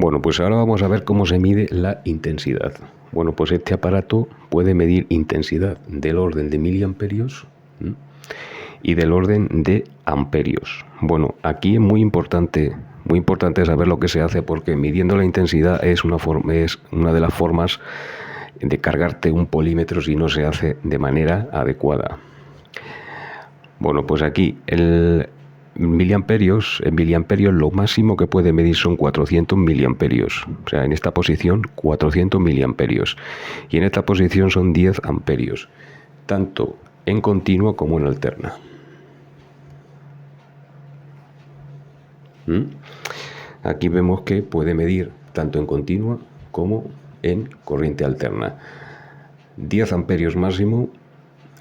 Bueno, pues ahora vamos a ver cómo se mide la intensidad. Bueno, pues este aparato puede medir intensidad del orden de miliamperios y del orden de amperios. Bueno, aquí es muy importante saber lo que se hace, porque midiendo la intensidad es una de las formas de cargarte un polímetro si no se hace de manera adecuada. Bueno, pues aquí en miliamperios lo máximo que puede medir son 400 miliamperios. O sea, en esta posición 400 miliamperios. Y en esta posición son 10 amperios. Tanto en continua como en alterna. Aquí vemos que puede medir tanto en continua como en corriente alterna. 10 amperios máximo,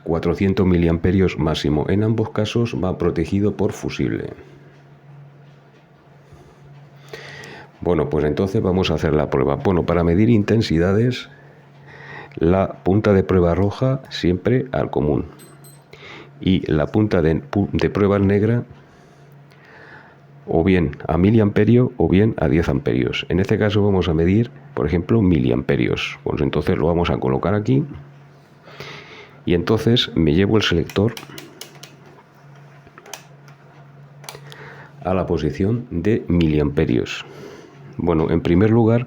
400 miliamperios máximo. En ambos casos va protegido por fusible. Bueno, pues entonces vamos a hacer la prueba. Bueno, para medir intensidades, la punta de prueba roja siempre al común. Y la punta de prueba negra o bien a miliamperio o bien a 10 amperios. En este caso vamos a medir, por ejemplo, miliamperios. Pues entonces lo vamos a colocar aquí. Y entonces me llevo el selector a la posición de miliamperios. Bueno, en primer lugar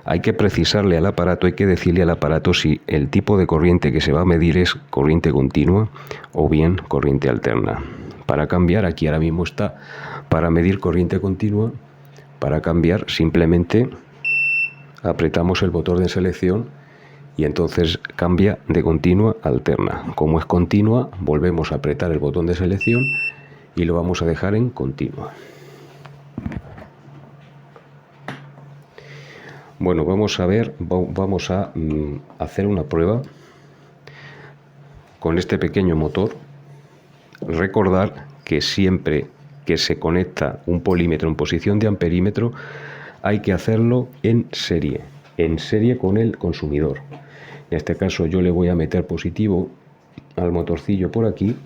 hay que precisarle al aparato, hay que decirle al aparato si el tipo de corriente que se va a medir es corriente continua o bien corriente alterna. Para cambiar, aquí ahora mismo está para medir corriente continua. Para cambiar simplemente apretamos el botón de selección y entonces cambia de continua a alterna. Como es continua, volvemos a apretar el botón de selección y lo vamos a dejar en continua. Bueno, vamos a ver, vamos a hacer una prueba con este pequeño motor. Recordar que siempre que se conecta un polímetro en posición de amperímetro hay que hacerlo en serie con el consumidor. En este caso yo le voy a meter positivo al motorcillo por aquí.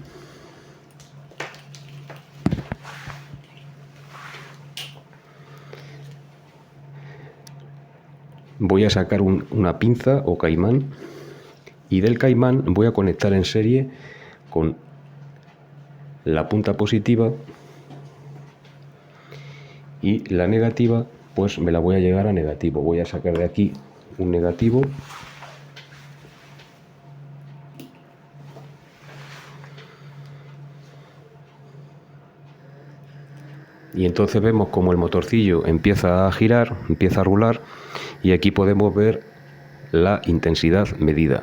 Voy a sacar una pinza o caimán y del caimán voy a conectar en serie con la punta positiva y la negativa, pues me la voy a llevar a negativo. Voy a sacar de aquí un negativo y entonces vemos como el motorcillo empieza a girar, empieza a rular y aquí podemos ver la intensidad medida.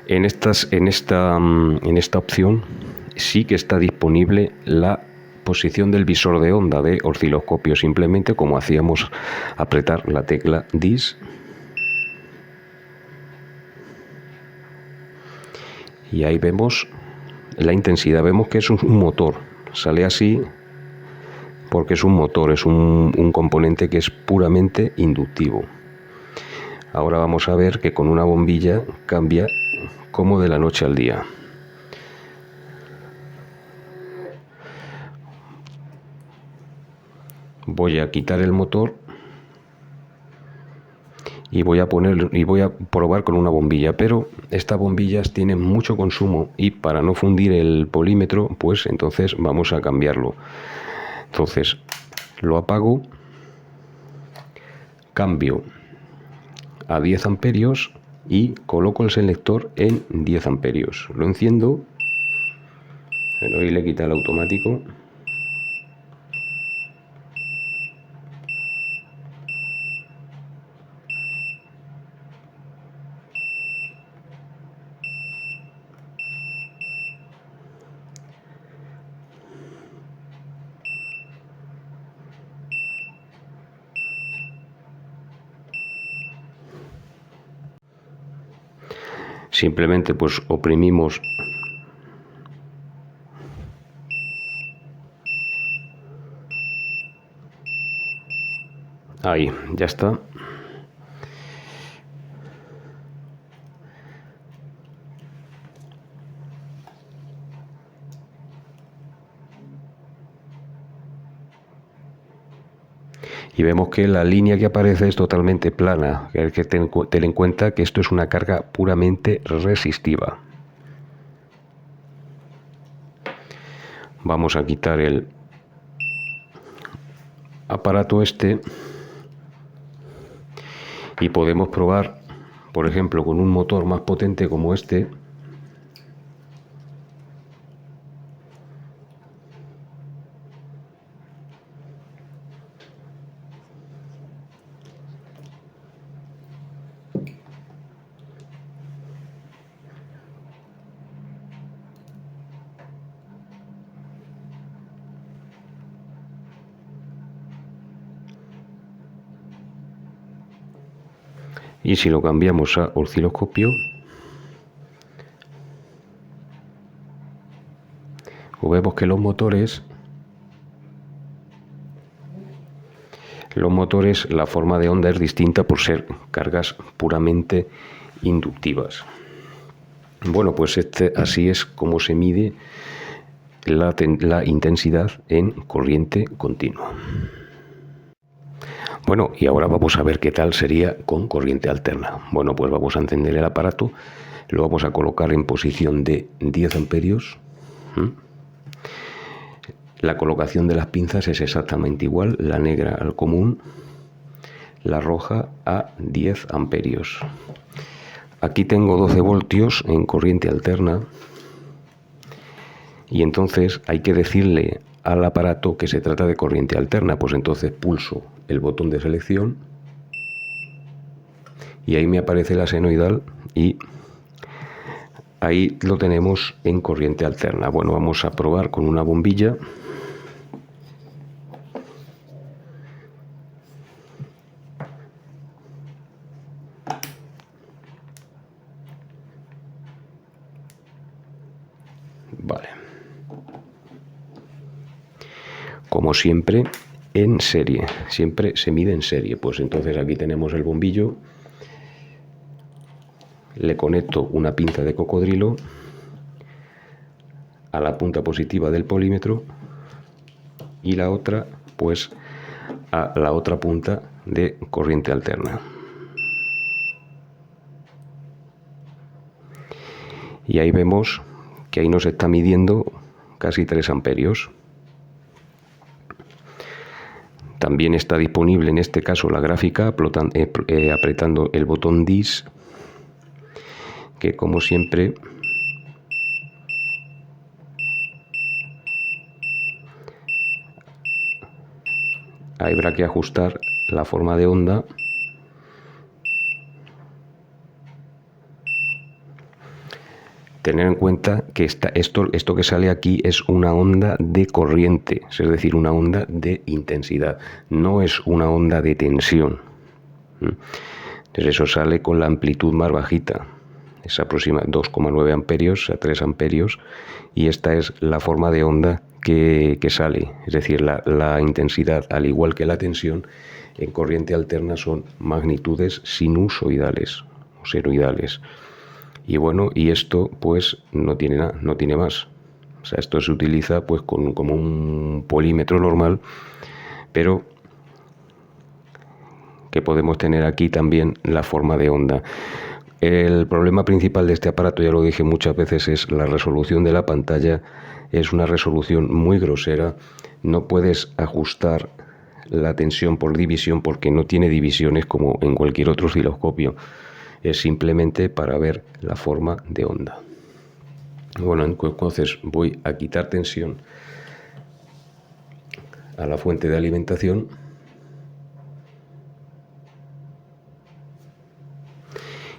En esta opción sí que está disponible la posición del visor de onda de osciloscopio, simplemente como hacíamos apretar la tecla DIS y ahí vemos la intensidad. Vemos que es un motor, sale así porque es un motor, es un componente que es puramente inductivo. Ahora vamos a ver que con una bombilla cambia como de la noche al día. Voy a quitar el motor y voy a probar con una bombilla, pero estas bombillas tienen mucho consumo y para no fundir el polímetro, pues entonces vamos a cambiarlo. Entonces lo apago, cambio a 10 amperios y coloco el selector en 10 amperios. Lo enciendo, pero ahí le quita el automático. Simplemente pues oprimimos ahí, ya está. Y vemos que la línea que aparece es totalmente plana. Hay que tener en cuenta que esto es una carga puramente resistiva. Vamos a quitar el aparato este y podemos probar, por ejemplo, con un motor más potente como este. Y si lo cambiamos a osciloscopio, pues vemos que los motores, la forma de onda es distinta por ser cargas puramente inductivas. Bueno, pues así es como se mide la intensidad en corriente continua. Bueno, y ahora vamos a ver qué tal sería con corriente alterna. Bueno, pues vamos a encender el aparato, lo vamos a colocar en posición de 10 amperios. La colocación de las pinzas es exactamente igual, la negra al común, la roja a 10 amperios. Aquí tengo 12 voltios en corriente alterna y entonces hay que decirle al aparato que se trata de corriente alterna. Pues entonces pulso el botón de selección y ahí me aparece la senoidal y ahí lo tenemos en corriente alterna. Bueno, vamos a probar con una bombilla. Vale. Como siempre, en serie. Siempre se mide en serie. Pues entonces aquí tenemos el bombillo. Le conecto una pinza de cocodrilo a la punta positiva del polímetro y la otra pues a la otra punta de corriente alterna. Y ahí vemos que ahí nos está midiendo casi 3 amperios. También está disponible en este caso la gráfica apretando el botón DIS, que como siempre habrá que ajustar la forma de onda. Tener en cuenta que esto que sale aquí es una onda de corriente, es decir, una onda de intensidad, no es una onda de tensión. Entonces eso sale con la amplitud más bajita, es aproximadamente 2,9 amperios a 3 amperios, y esta es la forma de onda que sale, es decir, la intensidad, al igual que la tensión, en corriente alterna son magnitudes sinusoidales o senoidales. Y bueno, y esto pues no tiene más. O sea, esto se utiliza pues como un polímetro normal, pero que podemos tener aquí también la forma de onda. El problema principal de este aparato, ya lo dije muchas veces, es la resolución de la pantalla. Es una resolución muy grosera. No puedes ajustar la tensión por división porque no tiene divisiones como en cualquier otro osciloscopio. Es simplemente para ver la forma de onda. Bueno, entonces voy a quitar tensión a la fuente de alimentación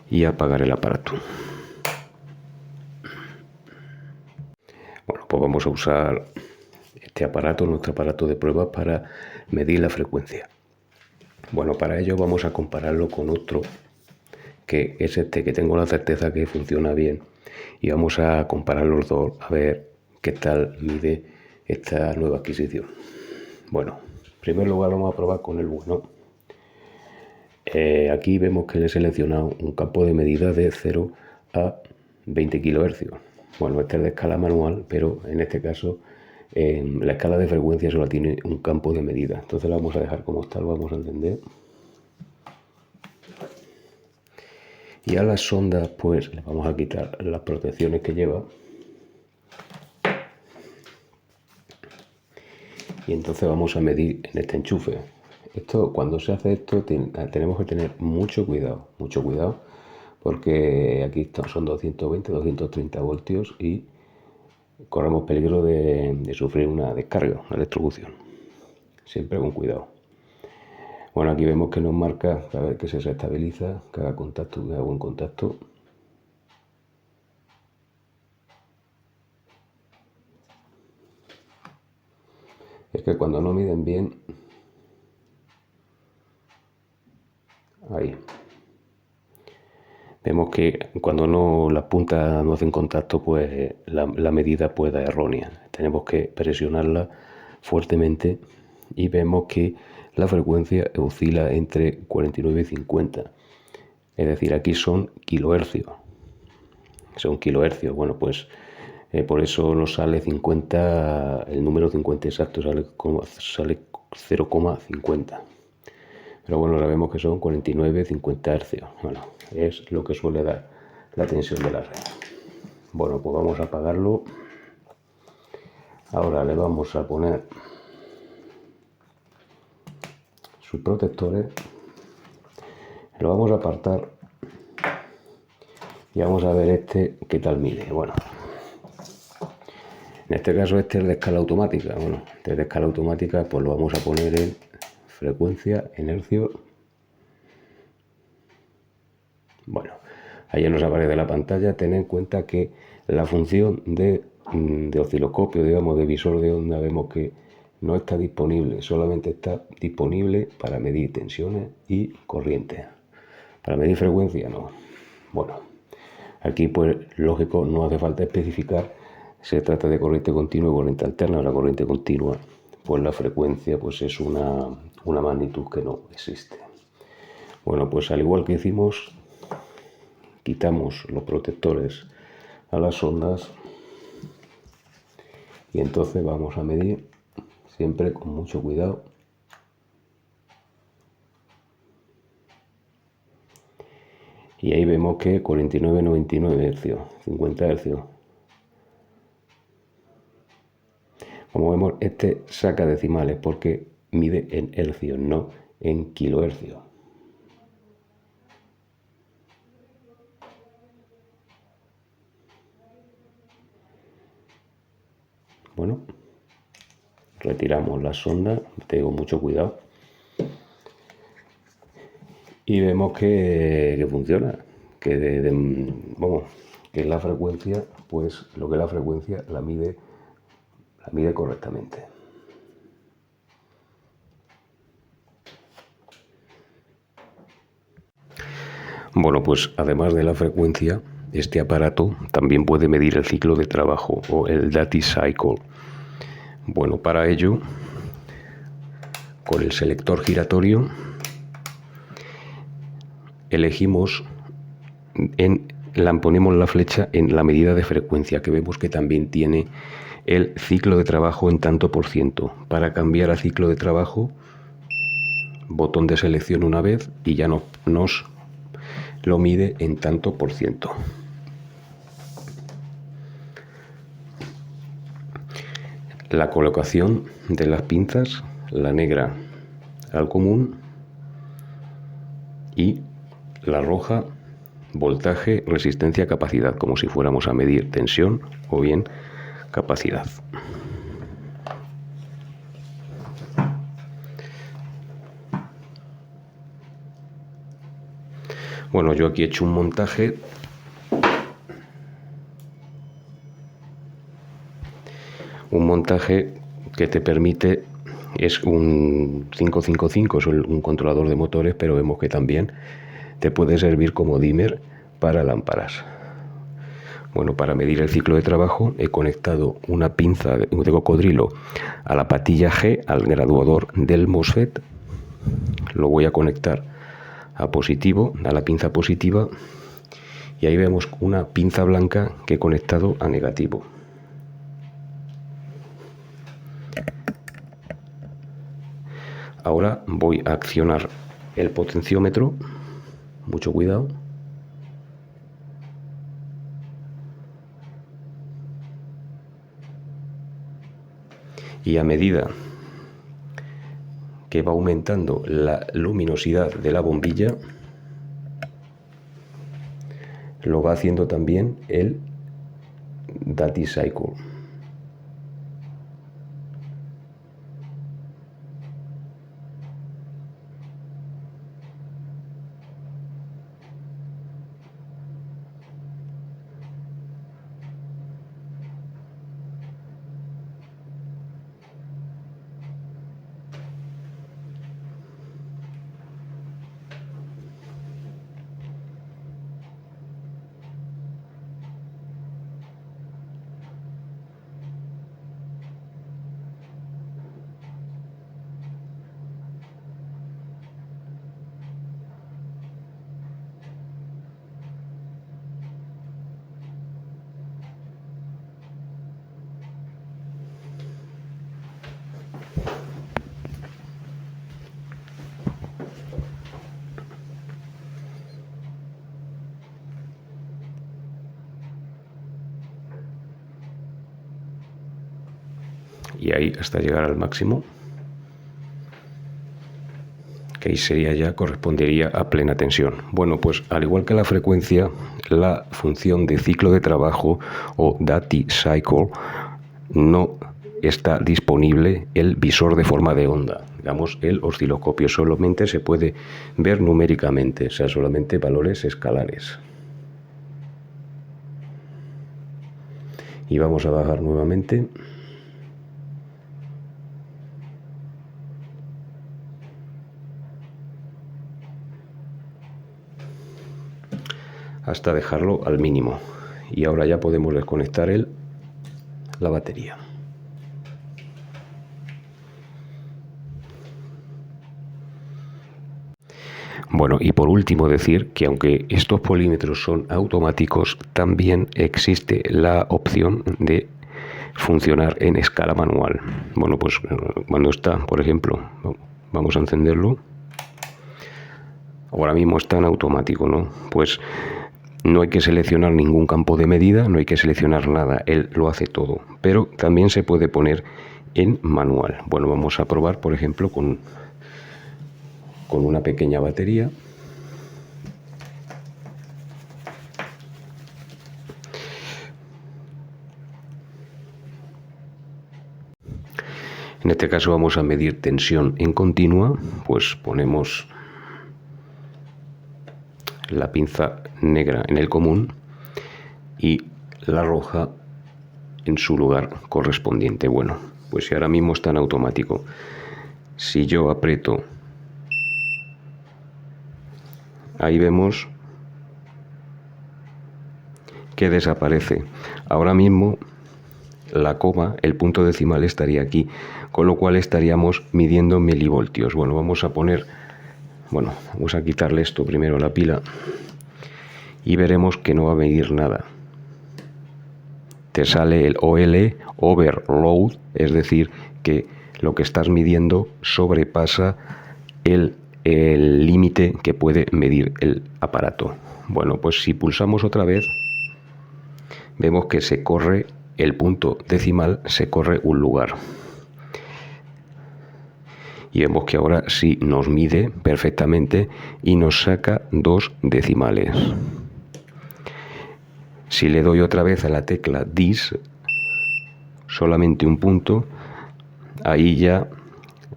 y apagar el aparato. Bueno, pues vamos a usar este aparato, nuestro aparato de prueba, para medir la frecuencia. Bueno, para ello vamos a compararlo con otro, que es este, que tengo la certeza que funciona bien, y vamos a comparar los dos a ver qué tal mide esta nueva adquisición. Bueno, en primer lugar vamos a probar con el bueno. Aquí vemos que le he seleccionado un campo de medida de 0 a 20 kHz. Bueno, este es de escala manual, pero en este caso la escala de frecuencia solo tiene un campo de medida. Entonces la vamos a dejar como está, lo vamos a entender. Y a las sondas pues le vamos a quitar las protecciones que lleva. Y entonces vamos a medir en este enchufe. Esto, cuando se hace esto, tenemos que tener mucho cuidado, porque aquí son 220, 230 voltios y corremos peligro de sufrir una descarga, una electrocución. Siempre con cuidado. Bueno, aquí vemos que nos marca, a ver que se estabiliza, que haga contacto, que haga buen contacto. Es que cuando no miden bien, ahí, vemos que cuando no las puntas no hacen contacto, pues la medida puede dar errónea. Tenemos que presionarla fuertemente y vemos que la frecuencia oscila entre 49 y 50. Es decir, aquí son kilohercios. Son kilohercios. Bueno, pues por eso nos sale 50, el número 50 exacto sale 0,50. Pero bueno, ahora vemos que son 49, 50 hercios. Bueno, es lo que suele dar la tensión de la red. Bueno, pues vamos a apagarlo. Ahora le vamos a poner sus protectores. Lo vamos a apartar. Y vamos a ver este qué tal mide. Bueno, en este caso este es de escala automática. Bueno, este es de escala automática, pues lo vamos a poner en frecuencia, en hercios. Bueno, ahí nos aparece la pantalla. Tened en cuenta que la función de osciloscopio, digamos, de visor de onda, vemos que no está disponible, solamente está disponible para medir tensiones y corriente. Para medir frecuencia, no. Bueno, aquí pues lógico, no hace falta especificar, se trata de corriente continua y corriente alterna. La corriente continua, pues la frecuencia pues es una magnitud que no existe. Bueno, pues al igual que hicimos, quitamos los protectores a las ondas y entonces vamos a medir siempre con mucho cuidado. Y ahí vemos que 49, 99 hercios, 50 hercios. Como vemos, este saca decimales porque mide en hercios, no en kilohercios. Bueno, retiramos la sonda, tengo mucho cuidado. Y vemos que funciona, que la frecuencia, pues lo que es la frecuencia la mide correctamente. Bueno, pues además de la frecuencia, este aparato también puede medir el ciclo de trabajo o el Duty Cycle. Bueno, para ello, con el selector giratorio, ponemos la flecha en la medida de frecuencia, que vemos que también tiene el ciclo de trabajo en tanto por ciento. Para cambiar a ciclo de trabajo, botón de selección una vez y ya nos lo mide en tanto por ciento. La colocación de las pinzas, la negra al común y la roja voltaje, resistencia, capacidad, como si fuéramos a medir tensión o bien capacidad. Bueno, yo aquí he hecho un montaje que te permite, es un 555, es un controlador de motores, pero vemos que también te puede servir como dimmer para lámparas. Bueno, para medir el ciclo de trabajo he conectado una pinza de cocodrilo a la patilla G, al graduador del MOSFET. Lo voy a conectar a positivo, a la pinza positiva, y ahí vemos una pinza blanca que he conectado a negativo. Ahora voy a accionar el potenciómetro, mucho cuidado. Y a medida que va aumentando la luminosidad de la bombilla, lo va haciendo también el Dati Cycle. Y ahí hasta llegar al máximo, que ahí sería ya, correspondería a plena tensión. Bueno, pues al igual que la frecuencia, la función de ciclo de trabajo o Dati Cycle no está disponible el visor de forma de onda, digamos el osciloscopio, solamente se puede ver numéricamente, o sea, solamente valores escalares. Y vamos a bajar nuevamente. Hasta dejarlo al mínimo. Y ahora ya podemos desconectar la batería. Bueno, y por último decir que aunque estos polímetros son automáticos, también existe la opción de funcionar en escala manual. Bueno, pues cuando está, por ejemplo, vamos a encenderlo. Ahora mismo está en automático, ¿no? Pues no hay que seleccionar ningún campo de medida, no hay que seleccionar nada, él lo hace todo. Pero también se puede poner en manual. Bueno, vamos a probar, por ejemplo, con una pequeña batería. En este caso vamos a medir tensión en continua, pues ponemos la pinza negra en el común y la roja en su lugar correspondiente. Bueno, pues si ahora mismo está en automático, si yo aprieto, ahí vemos que desaparece. Ahora mismo la coma, el punto decimal estaría aquí, con lo cual estaríamos midiendo milivoltios. Bueno, vamos a quitarle esto primero, la pila, y veremos que no va a medir nada. Te sale el OL, overload, es decir, que lo que estás midiendo sobrepasa el límite que puede medir el aparato. Bueno, pues si pulsamos otra vez, vemos que se corre el punto decimal, se corre un lugar. Y vemos que ahora sí nos mide perfectamente y nos saca 2 decimales. Si le doy otra vez a la tecla DIS, solamente un punto, ahí ya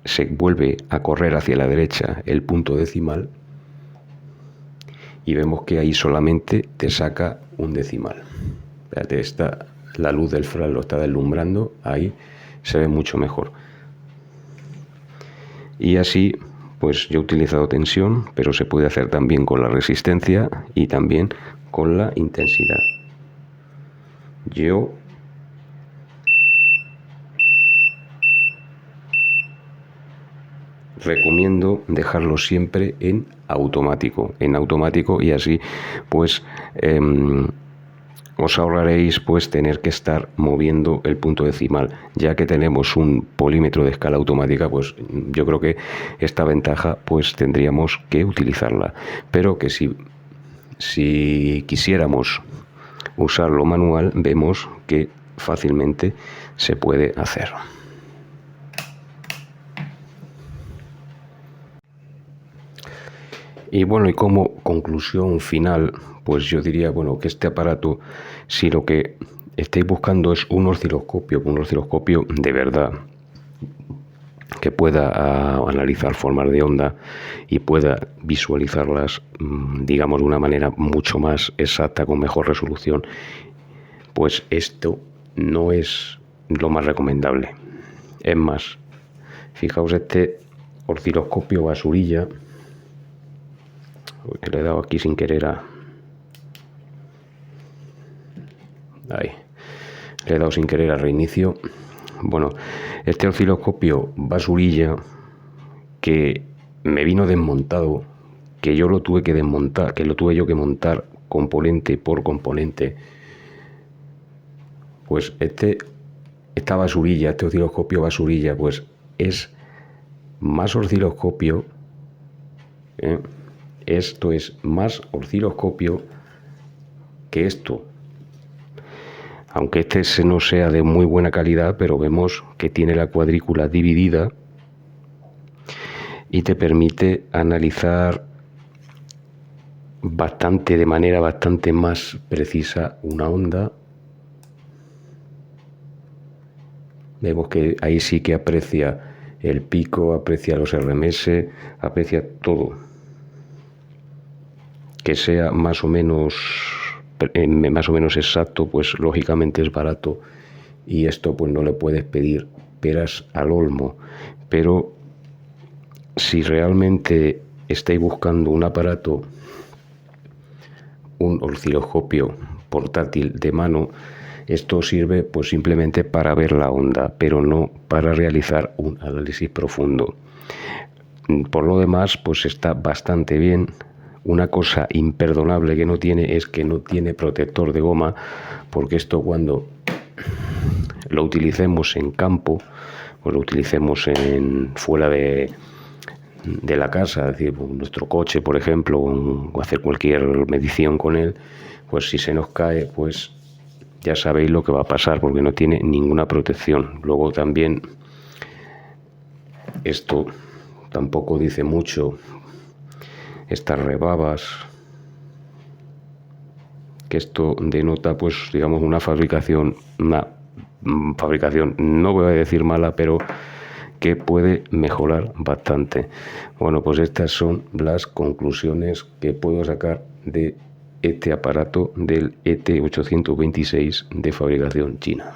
se vuelve a correr hacia la derecha el punto decimal y vemos que ahí solamente te saca un decimal. Fíjate, la luz del flash lo está deslumbrando, ahí se ve mucho mejor. Y así, pues yo he utilizado tensión, pero se puede hacer también con la resistencia y también con la intensidad. Yo recomiendo dejarlo siempre en automático y así pues os ahorraréis pues tener que estar moviendo el punto decimal. Ya que tenemos un polímetro de escala automática, pues yo creo que esta ventaja pues tendríamos que utilizarla. Pero que si quisiéramos usarlo manual, vemos que fácilmente se puede hacer. Y bueno, y como conclusión final, pues yo diría, bueno, que este aparato, si lo que estáis buscando es un osciloscopio de verdad, que pueda analizar formas de onda y pueda visualizarlas, digamos, de una manera mucho más exacta, con mejor resolución, pues esto no es lo más recomendable. Es más, fijaos este osciloscopio basurilla, que le he dado aquí sin querer ahí, le he dado sin querer al reinicio. Bueno, este osciloscopio basurilla, que me vino desmontado, que yo lo tuve que desmontar, que lo tuve yo que montar componente por componente, pues esta basurilla, este osciloscopio basurilla, pues es más osciloscopio, esto es más osciloscopio que esto. Aunque este no sea de muy buena calidad, pero vemos que tiene la cuadrícula dividida y te permite analizar de manera bastante más precisa una onda. Vemos que ahí sí que aprecia el pico, aprecia los RMS, aprecia todo. Que sea más o menos exacto, pues lógicamente es barato, y esto pues no le puedes pedir peras al olmo. Pero si realmente estáis buscando un aparato, un osciloscopio portátil de mano, esto sirve pues simplemente para ver la onda, pero no para realizar un análisis profundo. Por lo demás, pues está bastante bien. Una cosa imperdonable que no tiene es que no tiene protector de goma, porque esto cuando lo utilicemos en campo, pues lo utilicemos fuera de la casa, es decir, nuestro coche, por ejemplo, o hacer cualquier medición con él, pues si se nos cae, pues ya sabéis lo que va a pasar, porque no tiene ninguna protección. Luego también esto tampoco dice mucho, estas rebabas, que esto denota pues digamos una fabricación, no voy a decir mala, pero que puede mejorar bastante. Bueno, pues estas son las conclusiones que puedo sacar de este aparato del ET826 de fabricación china.